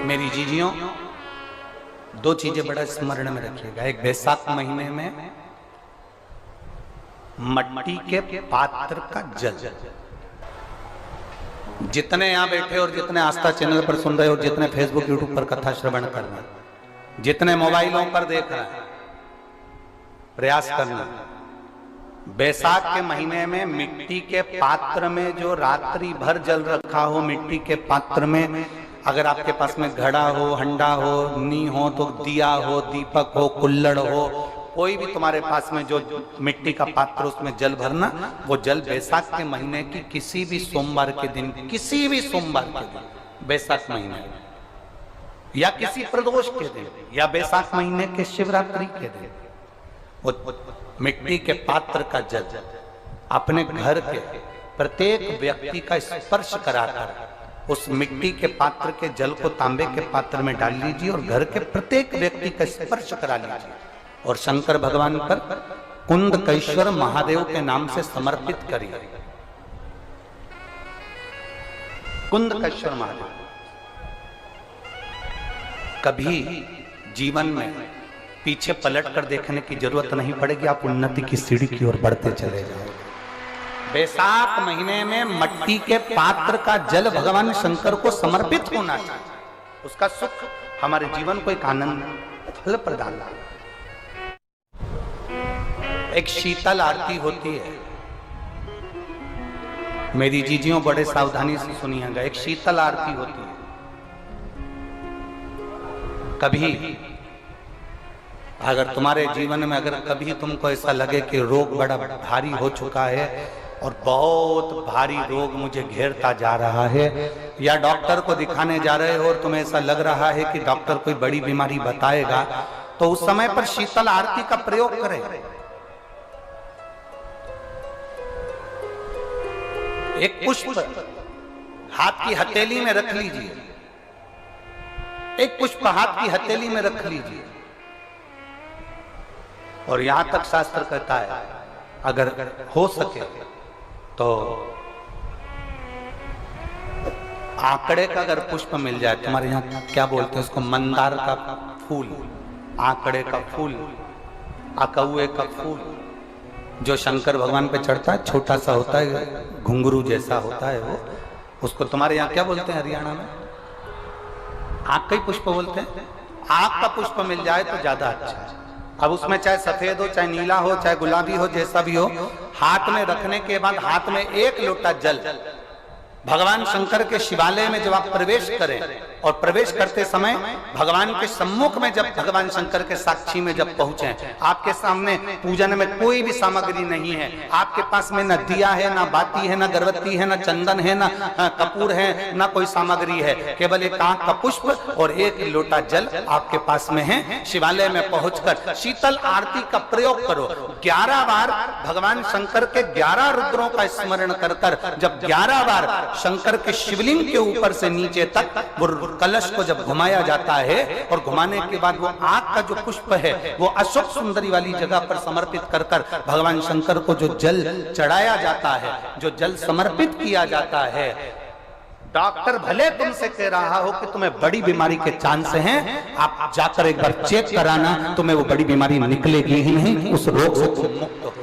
मेरी जीजियों, दो चीजें बड़ा स्मरण में रखिएगा। एक, बैसाख महीने में मट्टी के पात्र का जल, जितने यहां बैठे और जितने आस्था चैनल पर सुन रहे हो, जितने फेसबुक यूट्यूब पर कथा श्रवण कर रहे हैं, जितने मोबाइलों पर देख रहे हैं, प्रयास करना बैसाख के महीने में मिट्टी के पात्र में जो रात्रि भर जल रखा हो, मिट्टी के पात्र में, अगर आपके पास में घड़ा हो, हंडा हो, नी हो, तो दिया हो, दीपक हो, कुल्लड़ हो, कोई भी तुम्हारे पास में जो मिट्टी का पात्र, उसमें जल भरना। वो जल बैसाख के महीने की किसी भी सोमवार के दिन, किसी भी सोमवार के दिन, बैसाख महीने या किसी प्रदोष के दिन, या बैसाख महीने के शिवरात्रि के दिन, वो मिट्टी के पात्र का जल अपने घर के प्रत्येक व्यक्ति का स्पर्श कराकर उस मिट्टी के पात्र के जल को तांबे के पात्र में डाल लीजिए और घर के प्रत्येक व्यक्ति का स्पर्श करा लीजिए और शंकर भगवान पर कुंदकेश्वर महादेव के नाम से समर्पित करिए। कुंदकेश्वर महादेव। कभी जीवन में पीछे पलट कर देखने की जरूरत नहीं पड़ेगी, आप उन्नति की सीढ़ी की ओर बढ़ते चले जाओगे। बैसाख महीने में मट्टी के पात्र का जल भगवान शंकर को समर्पित होना चाहिए। उसका सुख हमारे जीवन को एक आनंद फल प्रदान करता है। एक शीतल आरती होती है, मेरी जीजियों बड़े सावधानी से सुनिएगा। एक शीतल आरती होती है। कभी अगर तुम्हारे जीवन में अगर कभी तुमको ऐसा लगे कि रोग बड़ा भारी हो चुका है और बहुत भारी रोग मुझे घेरता जा रहा है, या डॉक्टर को दिखाने जा रहे हो और तुम्हें ऐसा लग रहा है कि डॉक्टर कोई बड़ी बीमारी बताएगा, तो उस समय पर शीतल आरती का प्रयोग करें। एक पुष्प हाथ की हथेली में रख लीजिए, एक पुष्प हाथ की हथेली में रख लीजिए, और यहां तक शास्त्र कहता है अगर हो सके तो आंकड़े का अगर पुष्प मिल जाए, तुम्हारे यहाँ क्या बोलते हैं उसको, मंदार का फूल, आंकड़े का फूल, अकौए का फूल, जो शंकर भगवान पे चढ़ता है, छोटा सा होता है, घुंघरू जैसा होता है वो, उसको तुम्हारे यहाँ क्या बोलते हैं हरियाणा में? आंख का ही पुष्प बोलते हैं। आंख का पुष्प मिल जाए तो ज्यादा अच्छा है। अब उसमें चाहे सफेद हो, चाहे नीला हो, चाहे गुलाबी हो, जैसा भी हो, हाथ में रखने के बाद हाथ में एक लोटा जल भगवान शंकर के शिवालय में जब आप प्रवेश करें, और प्रवेश करते समय भगवान के सम्मुख में जब भगवान शंकर के साक्षी में जब पहुंचे, आपके सामने पूजन में कोई भी सामग्री नहीं है, आपके पास में न दिया है, ना बाती है, ना गर्भवती है, ना चंदन है, ना कपूर है, ना कोई सामग्री है, केवल एक आंख का पुष्प और एक लोटा जल आपके पास में है। शिवालय में पहुंचकर शीतल आरती का प्रयोग करो। 11 बार भगवान शंकर के 11 रुद्रों का स्मरण कर कर जब 11 बार शंकर के शिवलिंग के ऊपर से नीचे तक वो कलश को जब घुमाया जाता है, और घुमाने के बाद वो आग का जो पुष्प है वो अशोक सुंदरी वाली जगह पर समर्पित कर कर भगवान शंकर को जो जल चढ़ाया जाता है, जो जल समर्पित किया जाता है, डॉक्टर भले तुमसे कह रहा हो कि तुम्हें बड़ी बीमारी के चांस हैं, आप जाकर एक बार चेक कराना, तुम्हें वो बड़ी बीमारी निकलेगी ही नहीं, उस रोग से तुम मुक्त हो।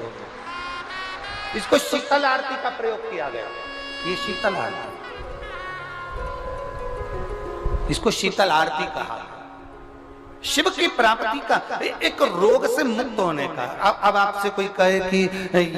इसको शीतल आरती का प्रयोग किया गया। ये शीतल आरती, इसको शीतल आरती कहा। शिव की प्राप्ति का, एक रोग से मुक्त होने का। अब आपसे कोई कहे कि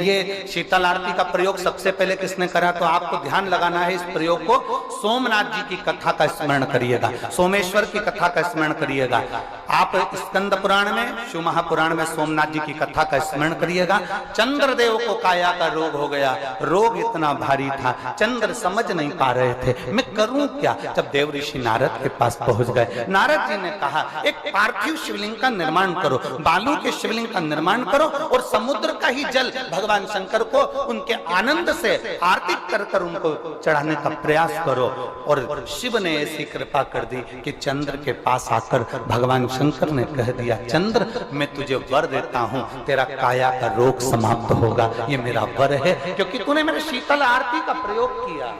ये शीतल आरती का प्रयोग सबसे पहले किसने करा, तो आपको ध्यान लगाना है इस प्रयोग को। सोमनाथ जी की कथा का स्मरण करिएगा, सोमेश्वर की कथा का स्मरण करिएगा। आप स्कंद पुराण में, शिव महापुराण में सोमनाथ जी की कथा का स्मरण करिएगा। चंद्रदेव को काया का रोग हो गया, रोग इतना भारी था, चंद्र समझ नहीं पा रहे थे मैं करूं क्या। जब देव ऋषि नारद के पास पहुंच गए, नारद जी ने कहा एक पार्थिव शिवलिंग का निर्माण करो, बालू के शिवलिंग का निर्माण करो, और समुद्र का ही जल भगवान शंकर को उनके आनंद से आरती कर कर उनको चढ़ाने का प्रयास करो। और शिव ने ऐसी कृपा कर दी कि चंद्र के पास आकर भगवान शंकर ने कह दिया, चंद्र मैं तुझे वर देता हूं, तेरा काया का रोग समाप्त होगा, ये मेरा वर है, क्योंकि तूने मेरे शीतल आरती का प्रयोग किया।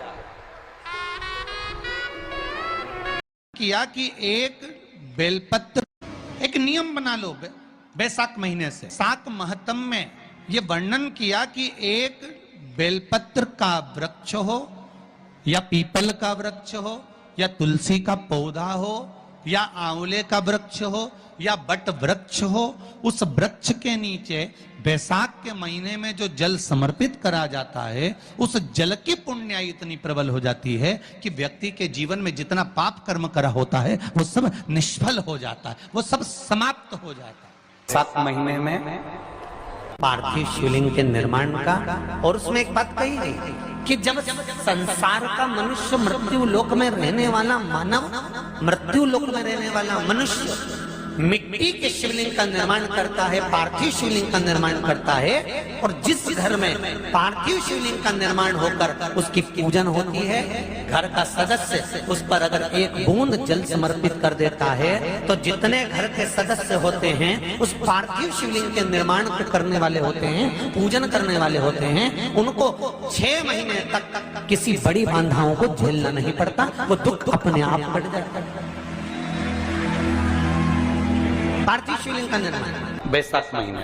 किया कि एक बेलपत्र, एक नियम बना लो बैसाख महीने से। साक महत्म में ये वर्णन किया कि एक बेलपत्र का वृक्ष हो या पीपल का वृक्ष हो या तुलसी का पौधा हो या आंवले का वृक्ष हो या बट वृक्ष हो, उस वृक्ष के नीचे बैसाख के महीने में जो जल समर्पित करा जाता है, उस जल की पुण्याई इतनी प्रबल हो जाती है कि व्यक्ति के जीवन में जितना पाप कर्म करा होता है वो सब निष्फल हो जाता है, वो सब समाप्त हो जाता है। बैसाख महीने में पार्थिव शिवलिंग के निर्माण का, और उसमें एक बात कही गई कि जब संसार का मनुष्य, मृत्यु लोक में रहने वाला मानव, मृत्यु लोक में रहने वाला मनुष्य मिट्टी के शिवलिंग का निर्माण करता है, पार्थिव शिवलिंग का निर्माण करता है, और जिस घर में पार्थिव शिवलिंग का निर्माण होकर उसकी पूजन होती है, घर का सदस्य उस पर अगर एक बूंद जल समर्पित कर देता है तो जितने घर के सदस्य होते हैं उस पार्थिव शिवलिंग के निर्माण को करने वाले होते हैं, पूजन करने वाले होते हैं, उनको 6 महीने तक किसी बड़ी बाधाओं को झेलना नहीं पड़ता, वो दुख अपने आप कट जाता है। पार्थिव शिवलिंग का निर्माण बैसाख महीने,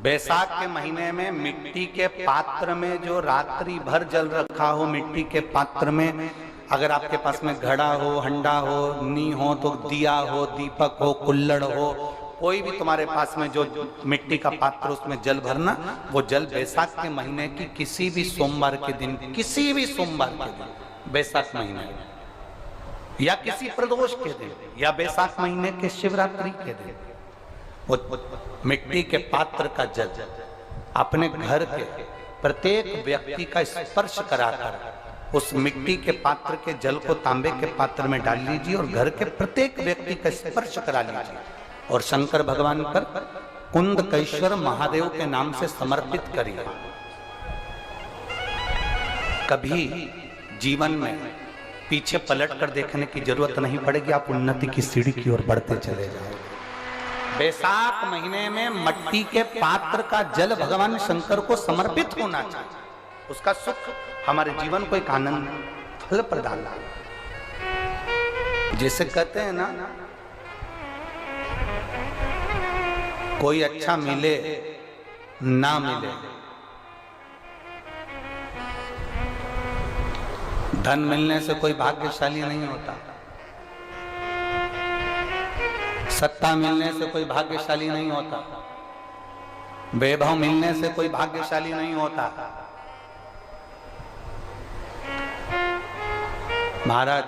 बैसाख के महीने में मिट्टी के पात्र में जो रात्रि भर जल रखा हो, मिट्टी के पात्र में, अगर आपके पास में घड़ा हो, हंडा हो, नी हो, तो दिया हो, दीपक हो, कुल्लड़ हो, कोई भी तुम्हारे पास में जो मिट्टी का पात्र, उसमें जल भरना। वो जल बैसाख के महीने की किसी भी सोमवार के दिन, किसी भी सोमवार के दिन, बैसाख महीने या किसी प्रदोष के दिन या बैसाख महीने के शिवरात्रि के दिन, वो मिट्टी के पात्र का जल अपने घर के प्रत्येक व्यक्ति का स्पर्श कराकर उस मिट्टी के पात्र के जल को तांबे के पात्र में डाल लीजिए और घर के प्रत्येक व्यक्ति का स्पर्श करा लीजिए और शंकर भगवान पर कुंदकेश्वर महादेव के नाम से समर्पित करिए। कभी जीवन में पीछे पलट कर देखने की जरूरत नहीं पड़ेगी, आप उन्नति की सीढ़ी की ओर बढ़ते चले जाओगे। बैसाख महीने में मिट्टी के पात्र का जल भगवान शंकर को समर्पित होना चाहिए, उसका सुख हमारे जीवन को एक आनंद फल प्रदान। जैसे कहते हैं ना, कोई अच्छा मिले ना मिले, धन मिलने से कोई भाग्यशाली नहीं होता, सत्ता मिलने से कोई भाग्यशाली नहीं होता, वैभव मिलने से कोई भाग्यशाली नहीं होता। महाराज,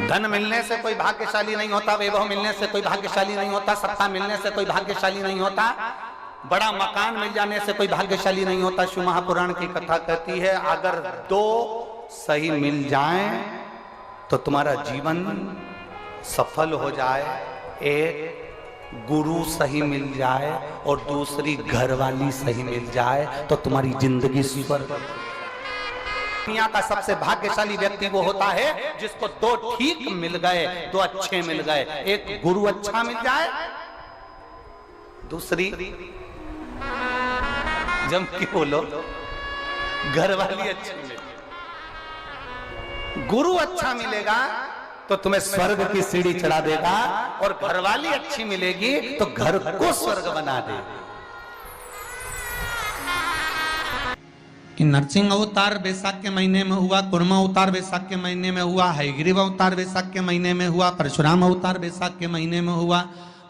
धन मिलने से कोई भाग्यशाली नहीं होता, वैभव मिलने से कोई भाग्यशाली नहीं होता, सत्ता मिलने से कोई भाग्यशाली नहीं होता, बड़ा मकान मिल जाने से कोई भाग्यशाली नहीं होता। शिव महापुराण की कथा कहती है, अगर 2 सही मिल जाएं तो तुम्हारा जीवन सफल हो जाए, एक गुरु सही मिल जाए और दूसरी घरवाली सही मिल जाए तो तुम्हारी जिंदगी स्वर्ग। दुनिया का सबसे भाग्यशाली व्यक्ति वो होता है जिसको 2 ठीक मिल गए, 2 अच्छे मिल गए, एक गुरु अच्छा मिल जाए, दूसरी जम के बोलो घरवाली अच्छी मिलेगी। गुरु अच्छा मिलेगा तो तुम्हें स्वर्ग की सीढ़ी चढ़ा देगा और घरवाली अच्छी मिलेगी तो घर को स्वर्ग बना देगी। कि नरसिंह अवतार बैसाख के महीने में हुआ, कुर्मा अवतार बैसाख के महीने में हुआ, हयग्रीव अवतार बैसाख के महीने में हुआ, परशुराम अवतार बैसाख के महीने में हुआ,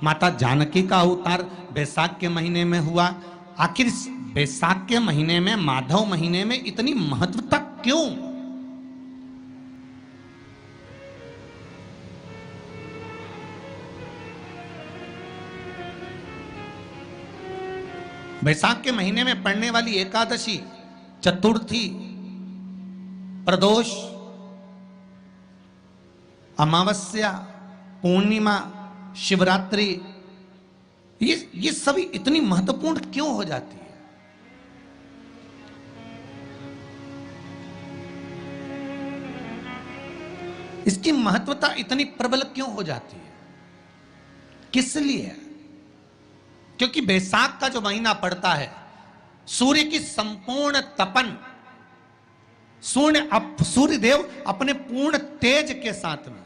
माता जानकी का अवतार बैसाख के महीने में हुआ। आखिर बैसाख के महीने में, माधव महीने में इतनी महत्वता क्यों? बैसाख के महीने में पड़ने वाली एकादशी, चतुर्थी, प्रदोष, अमावस्या, पूर्णिमा, शिवरात्रि, ये सभी इतनी महत्वपूर्ण क्यों हो जाती है? इसकी महत्वता इतनी प्रबल क्यों हो जाती है? किस लिए? क्योंकि बैसाख का जो महीना पड़ता है, सूर्य की संपूर्ण तपन सूर्य देव अपने पूर्ण तेज के साथ में,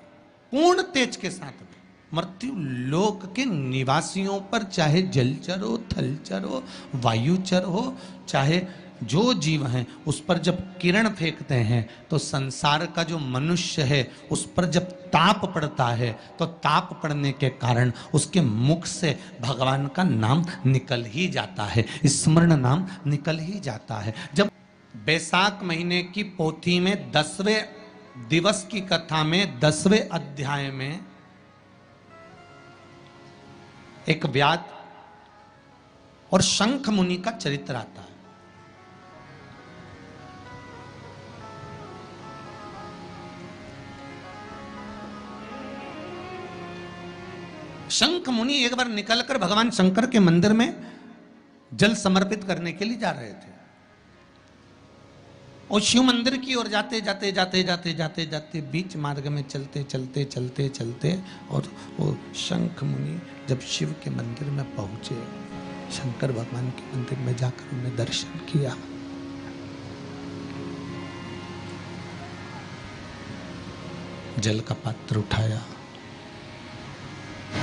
पूर्ण तेज के साथ में मृत्यु लोक के निवासियों पर, चाहे जलचर हो, थलचर हो, वायुचर हो, चाहे जो जीव हैं, उस पर जब किरण फेंकते हैं तो संसार का जो मनुष्य है उस पर जब ताप पड़ता है तो ताप पड़ने के कारण उसके मुख से भगवान का नाम निकल ही जाता है, स्मरण नाम निकल ही जाता है। जब बैसाख महीने की पोथी में 10वें दिवस की कथा में 10वें अध्याय में एक व्याध और शंख मुनि का चरित्र आता है। शंख मुनि एक बार निकलकर भगवान शंकर के मंदिर में जल समर्पित करने के लिए जा रहे थे और शिव मंदिर की ओर जाते जाते जाते जाते जाते जाते बीच मार्ग में चलते चलते चलते चलते और वो शंख मुनि जब शिव के मंदिर में पहुंचे, शंकर भगवान के मंदिर में जाकर उन्हें दर्शन किया, जल का पात्र उठाया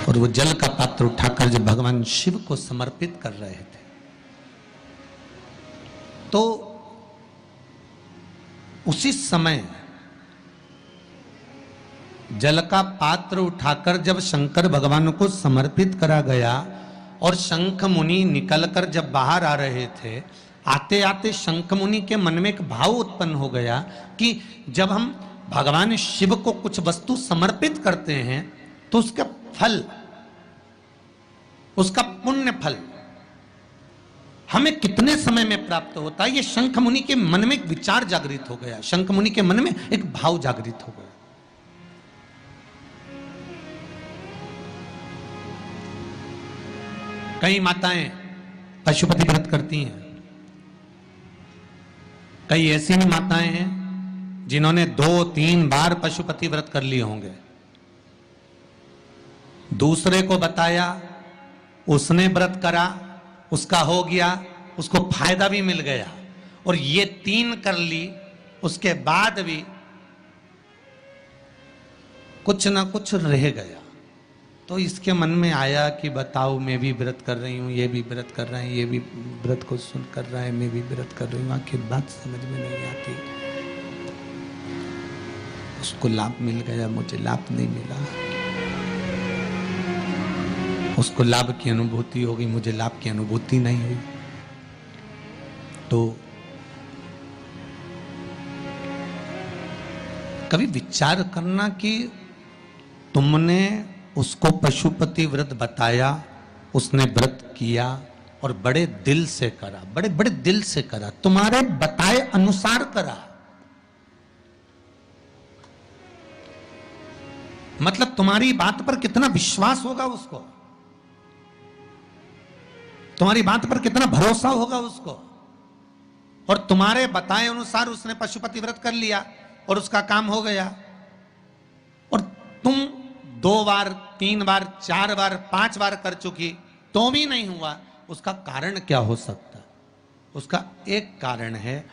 और वो जल का पात्र उठाकर जब भगवान शिव को समर्पित कर रहे थे तो उसी समय जल का पात्र उठाकर जब शंकर भगवान को समर्पित करा गया और शंख मुनि निकलकर जब बाहर आ रहे थे, आते आते शंख मुनि के मन में एक भाव उत्पन्न हो गया कि जब हम भगवान शिव को कुछ वस्तु समर्पित करते हैं तो उसका फल, उसका पुण्य फल हमें कितने समय में प्राप्त होता है। ये शंख मुनि के मन में एक विचार जागृत हो गया, शंख मुनि के मन में एक भाव जागृत हो गया। कई माताएं पशुपति व्रत करती हैं, कई ऐसी भी माताएं हैं जिन्होंने 2-3 बार पशुपति व्रत कर लिए होंगे, दूसरे को बताया, उसने व्रत करा, उसका हो गया, उसको फायदा भी मिल गया, और ये 3 कर ली, उसके बाद भी कुछ ना कुछ रह गया। तो इसके मन में आया कि बताओ, मैं भी व्रत कर रही हूं, ये भी व्रत कर रहे हैं, ये भी व्रत को सुन कर रहा है, मैं भी व्रत कर रही हूं, आखिर बात समझ में नहीं आती। उसको लाभ मिल गया, मुझे लाभ नहीं मिला, उसको लाभ की अनुभूति होगी, मुझे लाभ की अनुभूति नहीं हुई। तो कभी विचार करना कि तुमने उसको पशुपति व्रत बताया, उसने व्रत किया और बड़े दिल से करा, बड़े बड़े दिल से करा, तुम्हारे बताए अनुसार करा, मतलब तुम्हारी बात पर कितना विश्वास होगा उसको, तुम्हारी बात पर कितना भरोसा होगा उसको। और तुम्हारे बताए अनुसार उसने पशुपति व्रत कर लिया और उसका काम हो गया, और तुम 2 बार 3 बार 4 बार 5 बार कर चुकी तो भी नहीं हुआ। उसका कारण क्या हो सकता? उसका एक कारण है,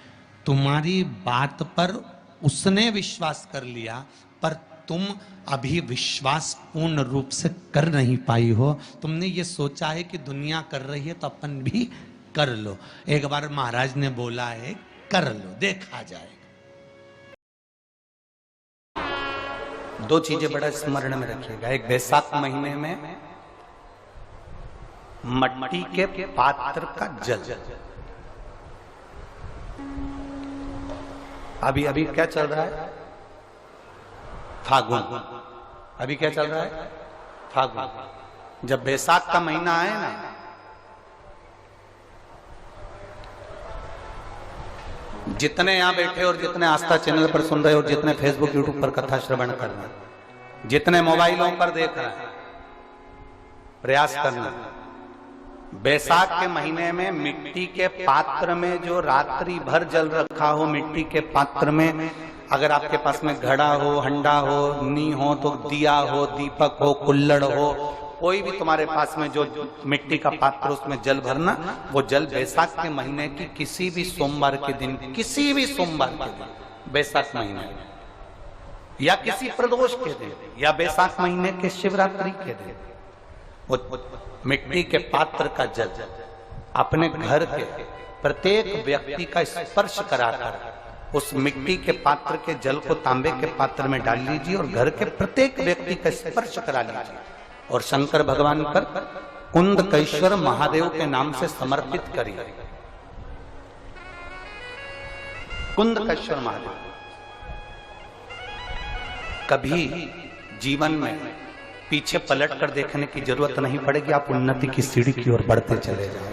तुम्हारी बात पर उसने विश्वास कर लिया पर तुम अभी विश्वास पूर्ण रूप से कर नहीं पाई हो। तुमने ये सोचा है कि दुनिया कर रही है तो अपन भी कर लो। एक बार महाराज ने बोला है, कर लो, देखा जाएगा। 2 चीजें बड़ा स्मरण में रखिएगा। एक, बैसाख महीने में मट्टी के पात्र का जल, अभी अभी क्या चल रहा है? फागुन। अभी क्या चल रहा है? फागुन। जब बैसाख का महीना आए ना, जितने यहां बैठे और जितने आस्था चैनल पर सुन रहे और जितने फेसबुक यूट्यूब पर कथा श्रवण कर रहे हैं, जितने मोबाइलों पर देख रहे हैं, प्रयास करना, बैसाख के महीने में मिट्टी के पात्र में जो रात्रि भर जल रखा हो, मिट्टी के पात्र में, अगर आपके पास में घड़ा हो, हंडा हो, नी हो, तो दिया हो, दीपक हो, कुल्लड़ हो, कोई भी तुम्हारे पास में जो मिट्टी का पात्र, उसमें जल भरना। वो जल बैसाख के महीने की किसी भी सोमवार के दिन, किसी भी सोमवार के दिन बैसाख महीने या किसी प्रदोष के दिन या बैसाख महीने के शिवरात्रि के दिन वो मिट्टी के पात्र का जल अपने घर के प्रत्येक व्यक्ति का स्पर्श कराकर उस मिट्टी के पात्र के जल को तांबे के पात्र में डाल लीजिए और घर के प्रत्येक व्यक्ति का स्पर्श करा लीजिए और शंकर भगवान पर कुंदकेश्वर महादेव के नाम से समर्पित करिए। कुंदकेश्वर महादेव। कभी जीवन में पीछे पलट कर देखने की जरूरत नहीं पड़ेगी, आप उन्नति की सीढ़ी की ओर बढ़ते चले जाएं।